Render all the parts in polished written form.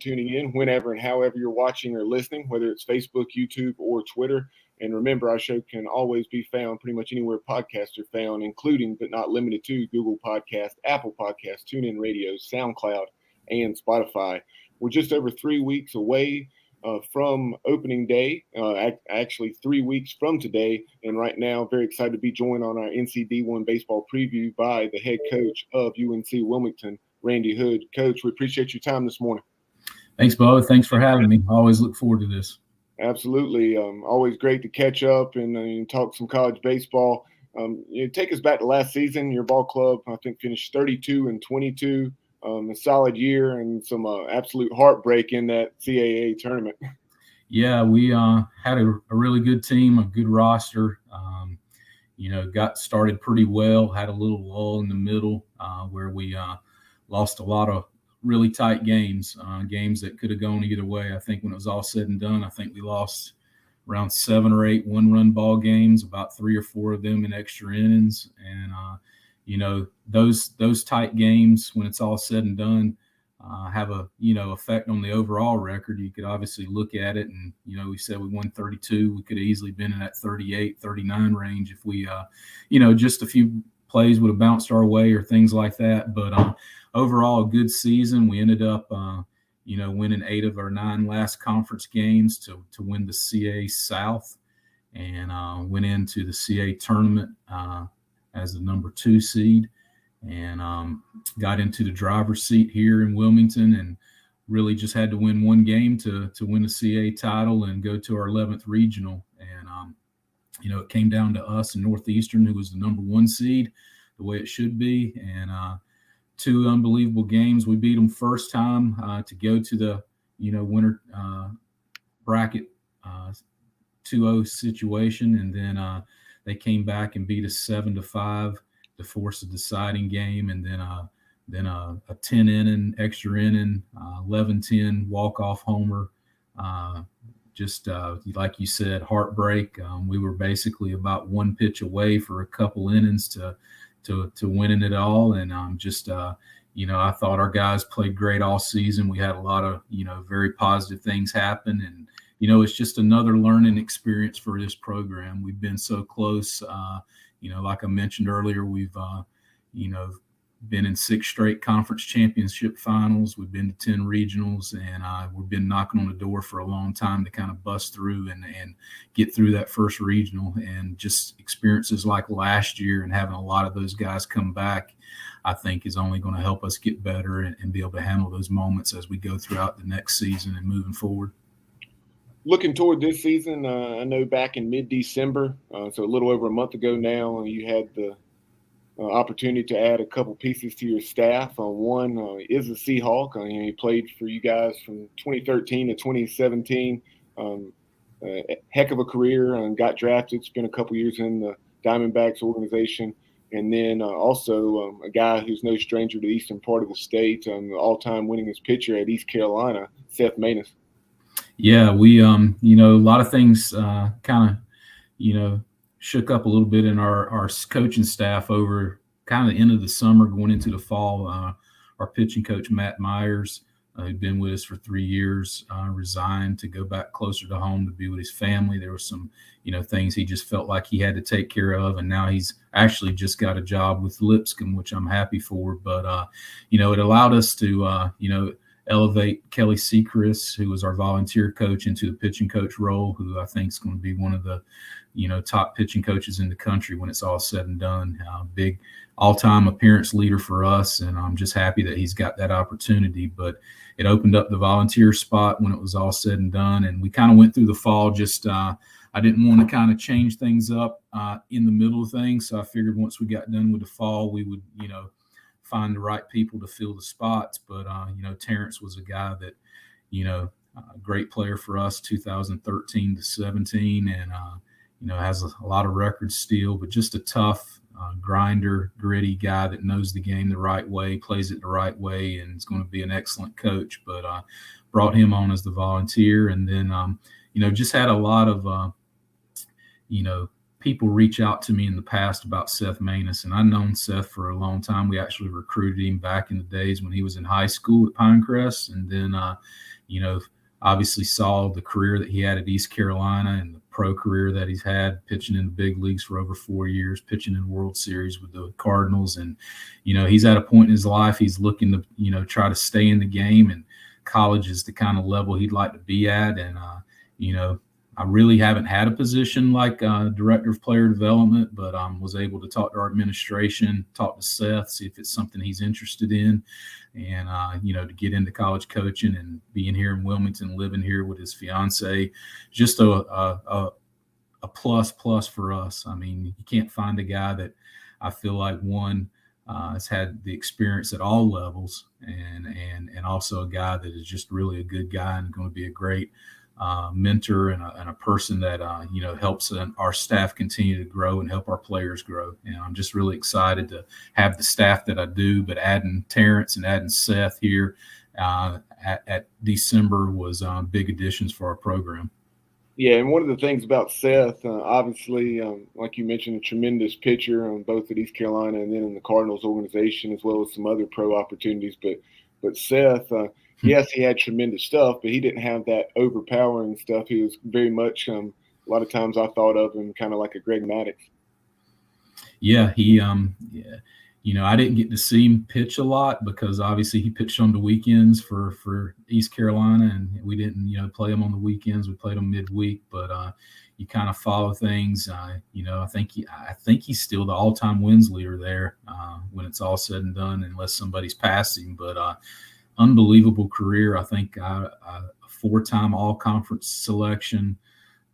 tuning in whenever and however you're watching or listening, whether it's Facebook, YouTube, or Twitter. And remember, our show can always be found pretty much anywhere podcasts are found, including but not limited to Google Podcasts, Apple Podcasts, TuneIn Radio, SoundCloud, and Spotify. We're just over 3 weeks away from opening day, actually 3 weeks from today. And right now, very excited to be joined on our NCD1 baseball preview by the head coach of UNC Wilmington, Randy Hood. Coach, we appreciate your time this morning. Thanks, Bo. Thanks for having me. I always look forward to this. Absolutely. Always great to catch up and talk some college baseball. Take us back to last season. Your ball club, I think, finished 32-22. A solid year and some absolute heartbreak in that CAA tournament. Yeah, we had a really good team, a good roster. Got started pretty well, had a little lull in the middle where we lost a lot of really tight games, games that could have gone either way. I think when it was all said and done, I think we lost around 7 or 8 one-run ball games, about 3 or 4 of them in extra innings. And those tight games, when it's all said and done, have a effect on the overall record. You could obviously look at it, and we said we won 32. We could have easily been in that 38, 39 range if we just a few plays would have bounced our way or things like that. But overall, a good season. We ended up winning 8 of our 9 last conference games to win the CA South, and went into the CA tournament as the number 2 seed, and got into the driver's seat here in Wilmington, and really just had to win 1 game to win the CA title and go to our 11th regional. And it came down to us and Northeastern, who was the number 1 seed, the way it should be. And 2 unbelievable games. We beat them first time to go to the winter bracket 2-0 situation, and then they came back and beat us 7-5 to force a deciding game, and then a 10-inning, extra inning, 11-10 walk-off homer. Just like you said, heartbreak. We were basically about 1 pitch away for a couple innings to winning it all, and I thought our guys played great all season. We had a lot of very positive things happen, and it's just another learning experience for this program. We've been so close. Like I mentioned earlier, we've, been in 6 straight conference championship finals. We've been to 10 regionals, and we've been knocking on the door for a long time to kind of bust through and get through that first regional. And just experiences like last year and having a lot of those guys come back, I think is only going to help us get better and be able to handle those moments as we go throughout the next season and moving forward. Looking toward this season, I know back in mid-December, so a little over a month ago now, you had the opportunity to add a couple pieces to your staff. One is a Seahawk. He played for you guys from 2013 to 2017. Heck of a career, and got drafted. Spent a couple years in the Diamondbacks organization. And then also a guy who's no stranger to the eastern part of the state, the all-time winningest pitcher at East Carolina, Seth Maness. Yeah, we, a lot of things kind of, shook up a little bit in our coaching staff over kind of the end of the summer going into the fall. Our pitching coach, Matt Myers, who'd been with us for 3 years, resigned to go back closer to home to be with his family. There were some, things he just felt like he had to take care of. And now he's actually just got a job with Lipscomb, which I'm happy for. But, it allowed us to, elevate Kelly Sechrist, who was our volunteer coach, into the pitching coach role, who I think is going to be one of the, top pitching coaches in the country when it's all said and done. Big all-time appearance leader for us, and I'm just happy that he's got that opportunity. But it opened up the volunteer spot when it was all said and done, and we kind of went through the fall just I didn't want to kind of change things up in the middle of things, so I figured once we got done with the fall, we would, find the right people to fill the spots. But, Terrence was a guy that, a great player for us, 2013 to 17, and, has a lot of records still, but just a tough grinder, gritty guy that knows the game the right way, plays it the right way, and is going to be an excellent coach. But brought him on as the volunteer. And then, just had a lot of, people reach out to me in the past about Seth Maness, and I've known Seth for a long time. We actually recruited him back in the days when he was in high school at Pinecrest, and then obviously saw the career that he had at East Carolina and the pro career that he's had, pitching in the big leagues for over 4 years, pitching in the World Series with the Cardinals. And, he's at a point in his life, he's looking to, try to stay in the game, and college is the kind of level he'd like to be at. And, I really haven't had a position like director of player development, but was able to talk to our administration, talk to Seth, see if it's something he's interested in, and, to get into college coaching and being here in Wilmington, living here with his fiance, just a plus for us. I mean, you can't find a guy that I feel like has had the experience at all levels, and also a guy that is just really a good guy and going to be a great mentor and a person that helps our staff continue to grow and help our players grow. And I'm just really excited to have the staff that I do, but adding Terrence and adding Seth here at December was big additions for our program. Yeah, and one of the things about Seth, obviously, like you mentioned, a tremendous pitcher both at East Carolina and then in the Cardinals organization, as well as some other pro opportunities. But Seth, yes, he had tremendous stuff, but he didn't have that overpowering stuff. He was very much, a lot of times I thought of him kind of like a Greg Maddux. Yeah, I didn't get to see him pitch a lot because obviously he pitched on the weekends for East Carolina, and we didn't, play him on the weekends. We played him midweek, but you kind of follow things. I think he's still the all-time wins leader there when it's all said and done, unless somebody's passed him. But unbelievable career. I think a 4-time all-conference selection,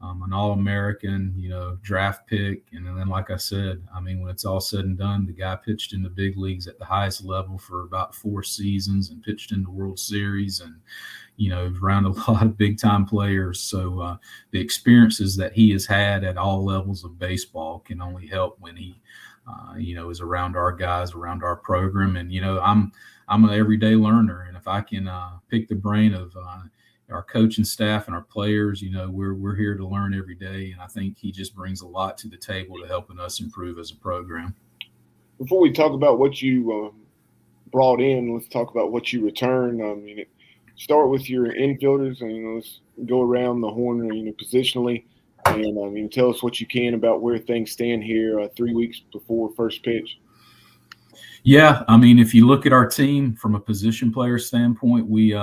an All-American, draft pick. And then, like I said, I mean, when it's all said and done, the guy pitched in the big leagues at the highest level for about 4 seasons and pitched in the World Series and, around a lot of big-time players. So the experiences that he has had at all levels of baseball can only help when he, is around our guys, around our program. And, I'm an everyday learner. And if I can pick the brain of our coaching staff and our players, we're here to learn every day. And I think he just brings a lot to the table to helping us improve as a program. Before we talk about what you brought in, let's talk about what you returned. Start with your infielders, and let's go around the horn, positionally, and tell us what you can about where things stand here 3 weeks before first pitch. Yeah, I mean, if you look at our team from a position player standpoint, we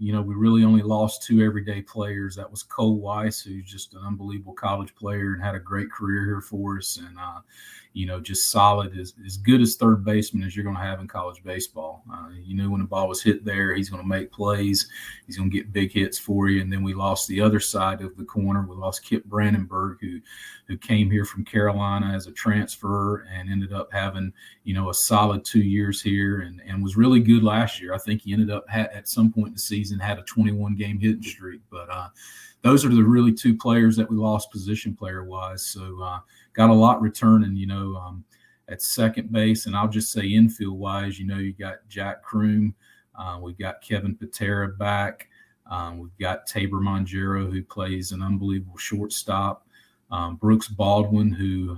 really only lost 2 everyday players. That was Weiss, who's just an unbelievable college player and had a great career here for us, and just solid, as good as third baseman as you're going to have in college baseball. When the ball was hit there, he's going to make plays. He's going to get big hits for you. And then we lost the other side of the corner. We lost Kip Brandenburg, who came here from Carolina as a transfer and ended up having, a solid 2 years here and was really good last year. I think he ended up at some point in the season had a 21-game hitting streak. But those are the really 2 players that we lost position player-wise. So got a lot returning, at second base. And I'll just say infield-wise, you got Jack Kroom. We've got Kevin Patera back. We've got Tabor Monjero, who plays an unbelievable shortstop. Brooks Baldwin, who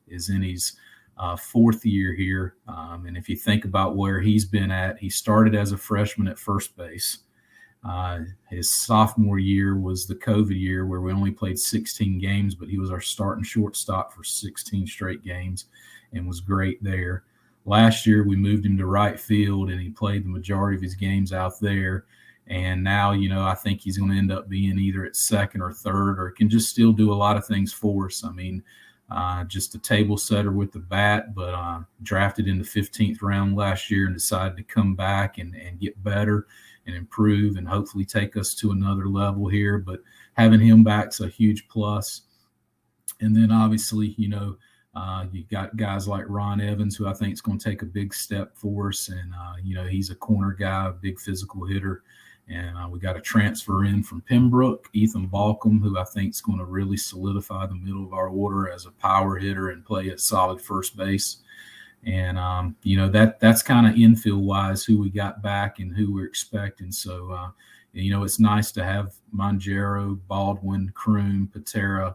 is in his 4th year here. And if you think about where he's been at, he started as a freshman at first base. His sophomore year was the COVID year where we only played 16 games, but he was our starting shortstop for 16 straight games and was great there. Last year, we moved him to right field, and he played the majority of his games out there. And now, I think he's going to end up being either at second or third, or can just still do a lot of things for us. I mean, just a table setter with the bat, but drafted in the 15th round last year and decided to come back and get better and improve and hopefully take us to another level here. But having him back's a huge plus. And then obviously, you got guys like Ron Evans, who I think is going to take a big step for us. And, he's a corner guy, a big physical hitter. And we got a transfer in from Pembroke, Ethan Balcom, who I think is going to really solidify the middle of our order as a power hitter and play at solid first base. And, that's kind of infield-wise who we got back and who we're expecting. So, it's nice to have Monjero, Baldwin, Kroom, Patera,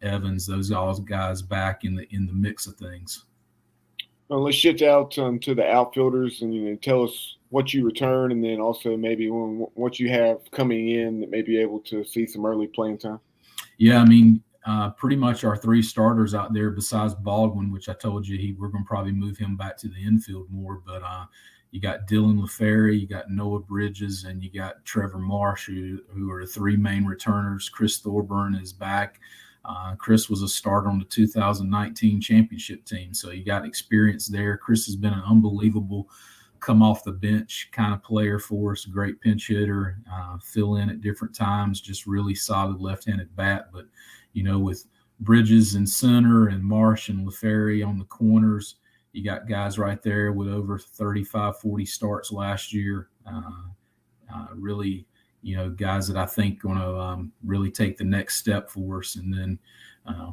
Evans, those all guys back in the mix of things. Let's shift out to the outfielders and tell us what you return, and then also maybe what you have coming in that may be able to see some early playing time. Yeah, I mean, pretty much our three starters out there, besides Baldwin, which I told you we're going to probably move him back to the infield more. But you got Dylan LaFerry, you got Noah Bridges, and you got Trevor Marsh, who are the three main returners. Chris Thorburn is back. Chris was a starter on the 2019 championship team, so you got experience there. Chris has been an unbelievable come off the bench kind of player for us, great pinch hitter, fill in at different times, just really solid left-handed bat. But, with Bridges in center and Marsh and LaFerry on the corners, you got guys right there with over 35, 40 starts last year. Really, guys that I think going to really take the next step for us. And then,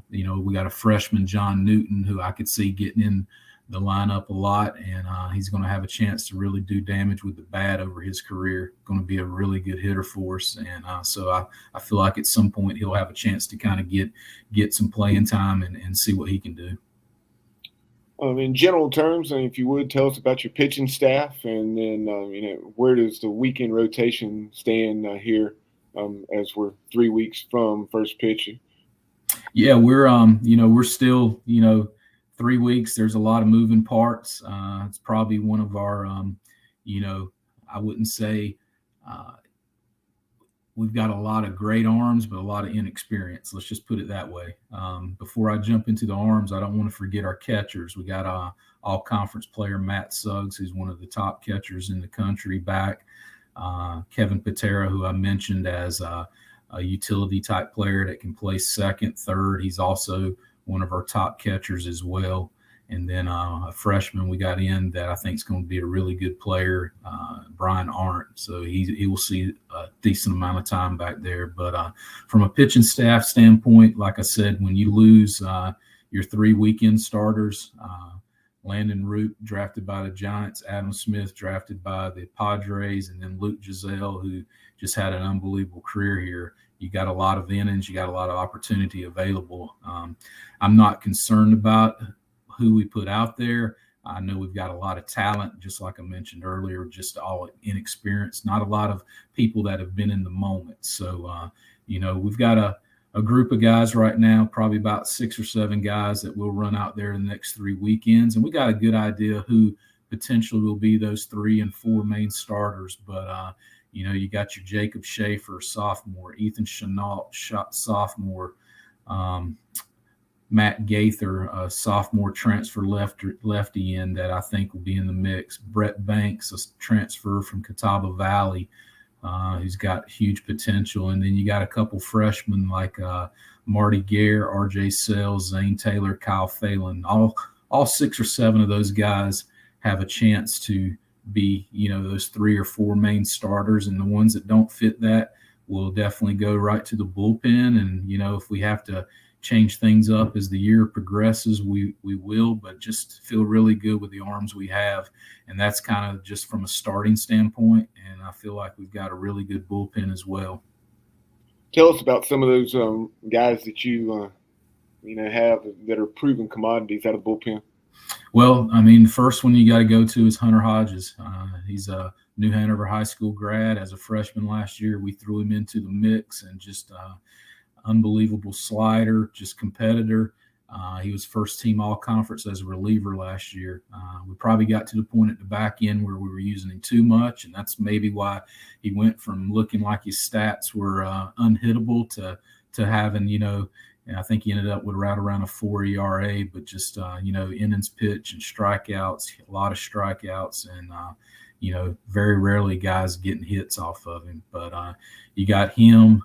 we got a freshman, John Newton, who I could see getting in the lineup a lot, and he's going to have a chance to really do damage with the bat over his career. Going to be a really good hitter for us, and so I feel like at some point he'll have a chance to kind of get some playing time and see what he can do. In general terms, if you would tell us about your pitching staff, and then where does the weekend rotation stand here as we're 3 weeks from first pitch? Yeah, we're still 3 weeks. There's a lot of moving parts. It's probably one of our I wouldn't say we've got a lot of great arms, but a lot of inexperience. Let's just put it that way. Before I jump into the arms, I don't want to forget our catchers. We got all-conference player Matt Suggs, who's one of the top catchers in the country, back. Kevin Patera, who I mentioned as a utility-type player that can play second, third. He's also one of our top catchers as well. And then a freshman we got in that I think is going to be a really good player, Brian Arndt. So he will see a decent amount of time back there. But from a pitching staff standpoint, like I said, when you lose your 3 weekend starters, Landon Root drafted by the Giants, Adam Smith drafted by the Padres, and then Luke Giselle, who just had an unbelievable career here. You got a lot of innings, you got a lot of opportunity available. I'm not concerned about who we put out there. I know we've got a lot of talent, just like I mentioned earlier, just all inexperienced, not a lot of people that have been in the moment. So, we've got a group of guys right now, probably about 6 or 7 guys that will run out there in the next 3 weekends. And we got a good idea who potentially will be those 3 and 4 main starters. But, you got your Jacob Schaefer, sophomore, Ethan Chenault, sophomore, Matt Gaither, a sophomore transfer lefty in that I think will be in the mix. Brett Banks, a transfer from Catawba Valley, who's got huge potential. And then you got a couple freshmen like Marty Gare, RJ Sells, Zane Taylor, Kyle Phelan. All 6 or 7 of those guys have a chance to be, those 3 or 4 main starters. And the ones that don't fit that will definitely go right to the bullpen. And, if we have to change things up as the year progresses, we will, but just feel really good with the arms we have. And that's kind of just from a starting standpoint. And I feel like we've got a really good bullpen as well. Tell us about some of those guys that you have that are proven commodities out of the bullpen. Well, the first one you got to go to is Hunter Hodges. He's a New Hanover High School grad. As a freshman last year, we threw him into the mix, and just unbelievable slider, just competitor. He was first team all conference as a reliever last year. We probably got to the point at the back end where we were using him too much, and that's maybe why he went from looking like his stats were unhittable to having, and I think he ended up with right around a 4 ERA, but just, innings pitch and strikeouts, a lot of strikeouts, and, very rarely guys getting hits off of him. But you got him.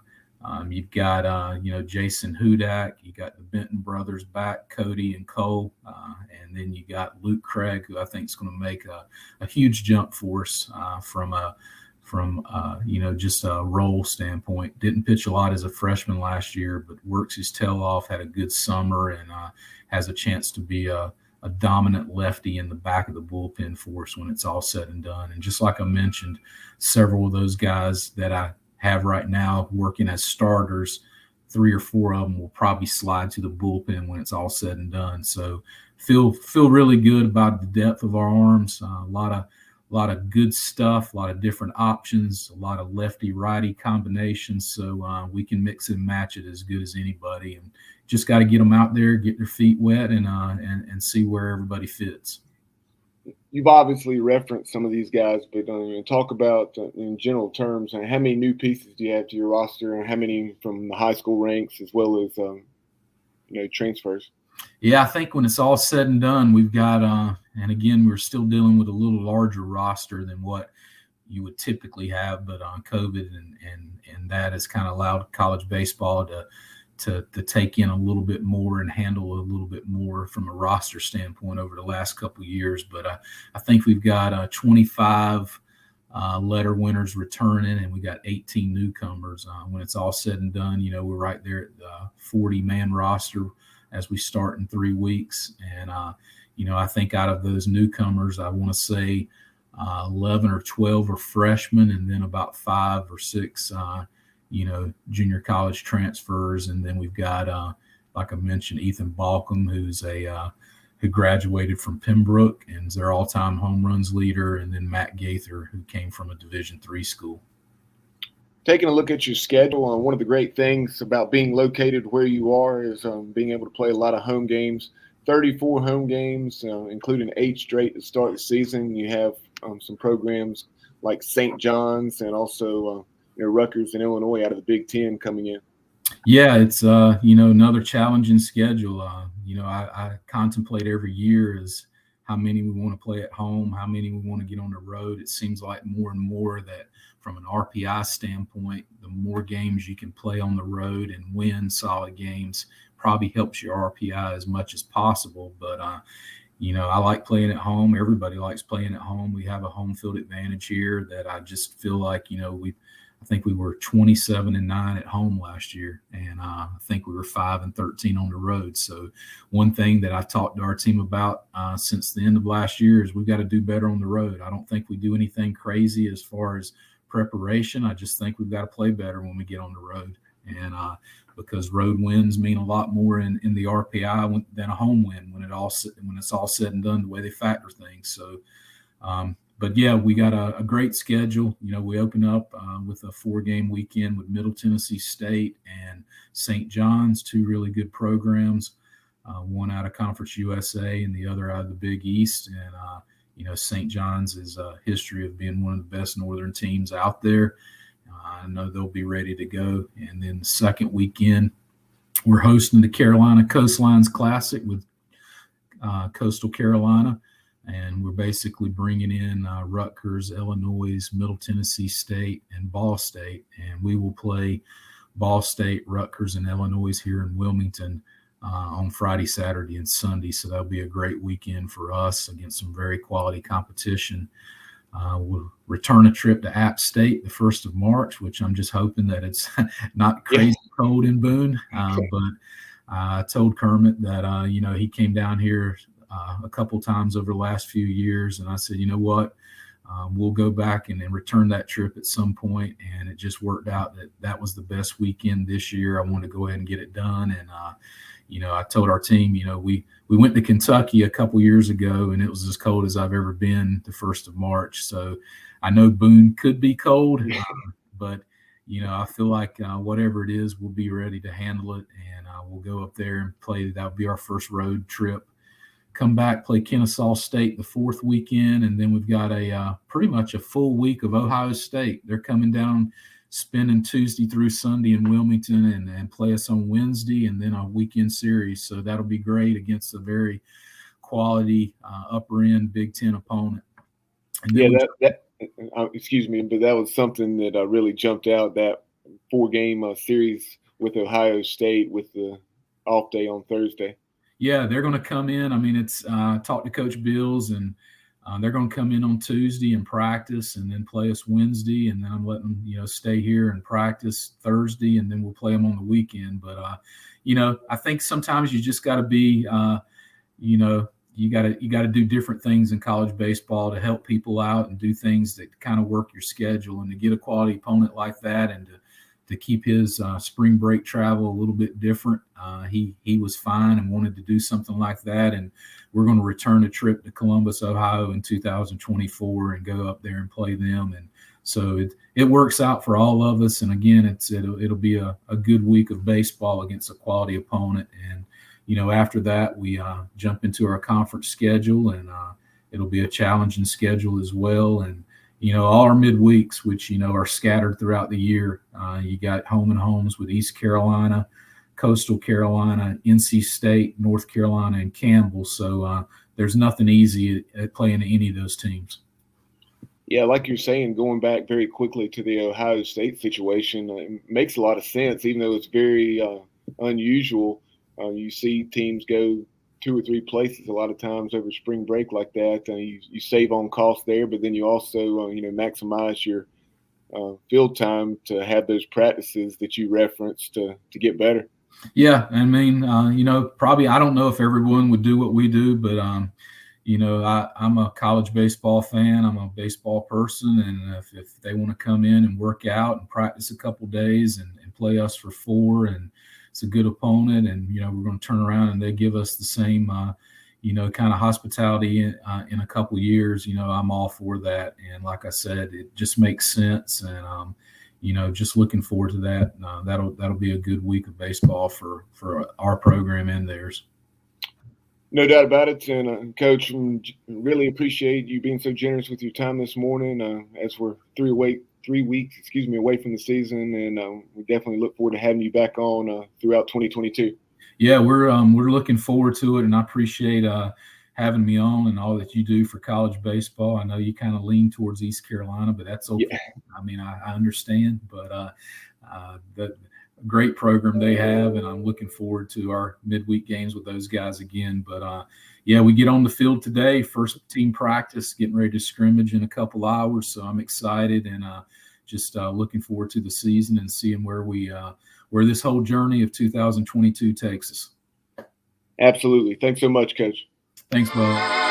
You've got, Jason Hudak. You got the Benton brothers back, Cody and Cole. And then you got Luke Craig, who I think is going to make a huge jump for us from just a role standpoint. Didn't pitch a lot as a freshman last year, but works his tail off, had a good summer, and has a chance to be a dominant lefty in the back of the bullpen for us when it's all said and done. And just like I mentioned, several of those guys that I have right now working as starters, 3 or 4 of them will probably slide to the bullpen when it's all said and done. So feel really good about the depth of our arms. A lot of good stuff, a lot of different options, a lot of lefty righty combinations. So we can mix and match it as good as anybody, and just got to get them out there, get their feet wet, and see where everybody fits. You've obviously referenced some of these guys, but talk about in general terms, how many new pieces do you have to your roster, and how many from the high school ranks as well as transfers? Yeah, I think when it's all said and done, we've got, and again, we're still dealing with a little larger roster than what you would typically have, but on COVID and that has kind of allowed college baseball to take in a little bit more and handle a little bit more from a roster standpoint over the last couple of years. But I think we've got 25 letter winners returning, and we got 18 newcomers. When it's all said and done, we're right there at the 40-man roster as we start in 3 weeks. And, I think out of those newcomers, I want to say 11 or 12 are freshmen, and then about 5 or 6 junior college transfers. And then we've got, like I mentioned, Ethan Balcom, who graduated from Pembroke and is their all-time home runs leader, and then Matt Gaither, who came from a Division III school. Taking a look at your schedule, one of the great things about being located where you are is being able to play a lot of home games, 34 home games, including 8 straight to start the season. You have some programs like St. John's and also Rutgers and Illinois out of the Big Ten coming in. Yeah, it's another challenging schedule. I contemplate every year is how many we want to play at home, how many we want to get on the road. It seems like more and more that from an RPI standpoint, the more games you can play on the road and win solid games probably helps your RPI as much as possible. But I like playing at home. Everybody likes playing at home. We have a home field advantage here that I just feel like, I think we were 27-9 at home last year, and I think we were 5-13 on the road. So one thing that I've talked to our team about since the end of last year is we've got to do better on the road. I don't think we do anything crazy as far as preparation. I just think we've got to play better when we get on the road, and because road wins mean a lot more in the RPI than a home win when it's all said and done, the way they factor things. So but yeah, we got a great schedule. We open up with a 4-game weekend with Middle Tennessee State and St. John's, 2 really good programs, one out of Conference USA and the other out of the Big East. And, St. John's is a history of being one of the best Northern teams out there. I know they'll be ready to go. And then the second weekend, we're hosting the Carolina Coastlines Classic with Coastal Carolina. And we're basically bringing in Rutgers, Illinois, Middle Tennessee State, and Ball State. And we will play Ball State, Rutgers, and Illinois here in Wilmington on Friday, Saturday, and Sunday. So that'll be a great weekend for us against some very quality competition. We'll return a trip to App State the 1st of March, which I'm just hoping that it's not crazy cold in Boone. But I told Kermit that, he came down here a couple times over the last few years, and I said, you know what, we'll go back and return that trip at some point. And it just worked out that was the best weekend this year. I wanted to go ahead and get it done. And I told our team, we went to Kentucky a couple years ago, and it was as cold as I've ever been the 1st of March. So I know Boone could be cold, but I feel like whatever it is, we'll be ready to handle it, and we'll go up there and play. That'll be our first road trip. Come back, play Kennesaw State the 4th weekend, and then we've got a pretty much a full week of Ohio State. They're coming down, spending Tuesday through Sunday in Wilmington, and play us on Wednesday, and then a weekend series. So that'll be great against a very quality upper end Big Ten opponent. And excuse me, but that was something that really jumped out, that 4-game series with Ohio State with the off day on Thursday. Yeah, they're going to come in. I mean, it's talk to Coach Bills, and they're going to come in on Tuesday and practice, and then play us Wednesday, and then I'm letting them, stay here and practice Thursday, and then we'll play them on the weekend. But I think sometimes you just got to be, you got to do different things in college baseball to help people out and do things that kind of work your schedule, and to get a quality opponent like that, and keep his spring break travel a little bit different. He was fine and wanted to do something like that, and we're going to return a trip to Columbus, Ohio in 2024 and go up there and play them. And so it works out for all of us. And again, it'll be a good week of baseball against a quality opponent. And after that, we jump into our conference schedule, and it'll be a challenging schedule as well. And all our midweeks, which are scattered throughout the year, you got home and homes with East Carolina, Coastal Carolina, NC State, North Carolina, and Campbell. So there's nothing easy at playing any of those teams. Yeah, like you're saying, going back very quickly to the Ohio State situation, it makes a lot of sense, even though it's very unusual. You see teams go 2 or 3 places a lot of times over spring break like that. You save on costs there, but then you also maximize your field time to have those practices that you referenced to get better. Yeah, I mean, probably I don't know if everyone would do what we do, but I'm a college baseball fan. I'm a baseball person, and if they want to come in and work out and practice a couple days and play us for 4, and it's a good opponent, and we're going to turn around and they give us the same kind of hospitality in a couple years, I'm all for that. And like I said, it just makes sense, and just looking forward to that. That'll be a good week of baseball for our program and theirs. No doubt about it. And Coach, really appreciate you being so generous with your time this morning, as we're 3 weeks away from the season, and we definitely look forward to having you back on throughout 2022. Yeah, we're looking forward to it, and I appreciate having me on and all that you do for college baseball. I know you kind of lean towards East Carolina, but that's okay. Yeah. I mean, I understand, but the great program they have, and I'm looking forward to our midweek games with those guys again. But yeah, we get on the field today, first team practice, getting ready to scrimmage in a couple hours. So I'm excited, and just looking forward to the season and seeing where this whole journey of 2022 takes us. Absolutely. Thanks so much, Coach. Thanks, Bob.